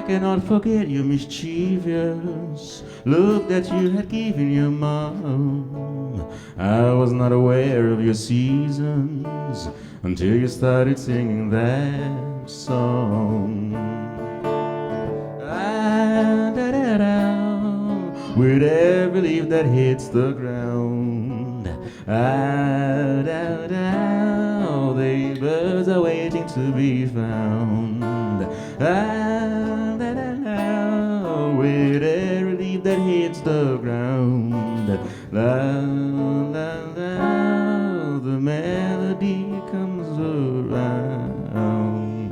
Cannot forget your mischievous look that you had given your mom. I was not aware of your seasons until you started singing that song. With every leaf that hits the ground, the birds are waiting to be found. With every leaf that hits the ground, the melody comes around.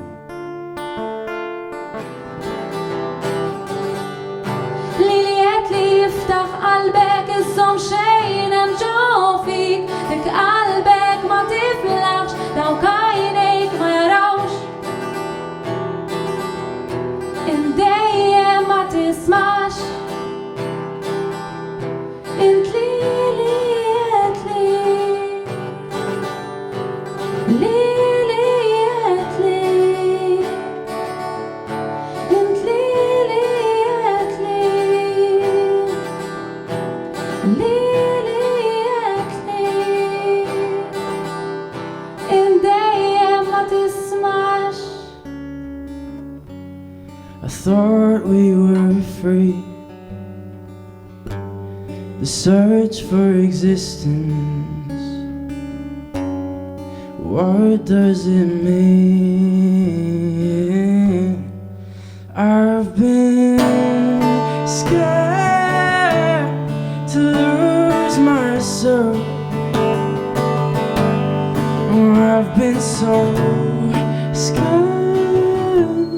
Liljet li jiftaħ qalbek iżżomm xejn hemm ġo fik, dik qalbek ma tiflaħx, dawk għajnejk ma jarawx. Indejjem ma tismax. Int Liljet li, Liljet li, int Liljet li, Liljet li, indejjem ma tismax. I thought we were free. The search for existence, what does it mean? I've been scared to lose myself. I've been so scared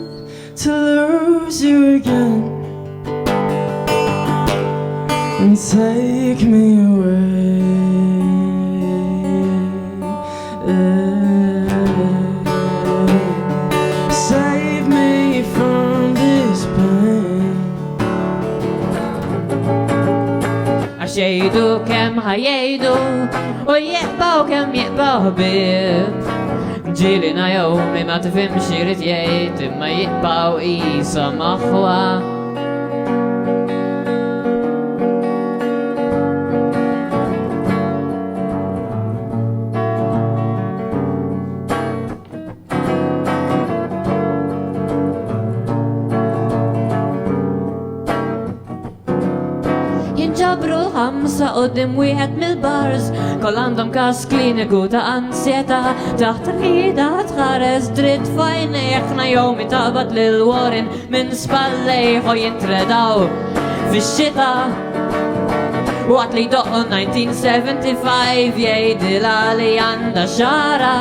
to lose you again. And take me away, save me from this pain. Għax jgħidu kemm ħajjgħidu u jieqbaw kemm jieqbaw bib. Ġielina jowmi ma tifhimx irid jgħid imma jieqbaw qisha maħwa. Jinġabru l-ħamsa qoddim wieħed mill-bars, koll għandhom każ kliniku ta' ansjeta, taħt rida tħares dritt fajnejh Naomi taqbad lil Warren minn spallejh u jintredaw fix-xita. Waqt li jdoqqu 1975 jgħidilha li għandha xara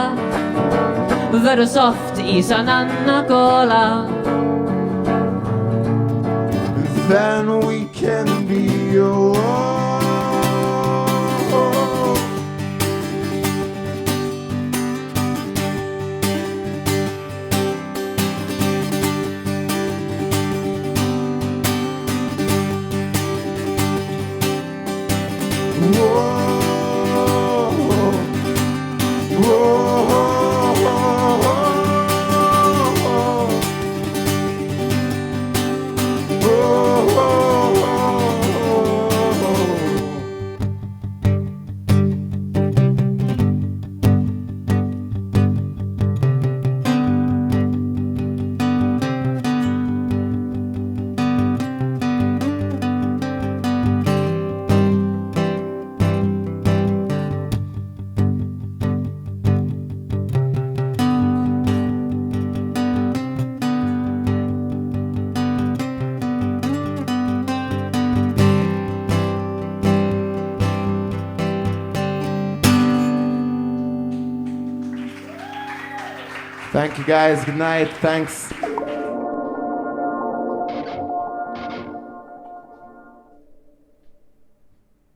veru soft qisha nanna kola. Then we can be alone. Whoa, whoa, whoa. Thank you guys. Good night. Thanks.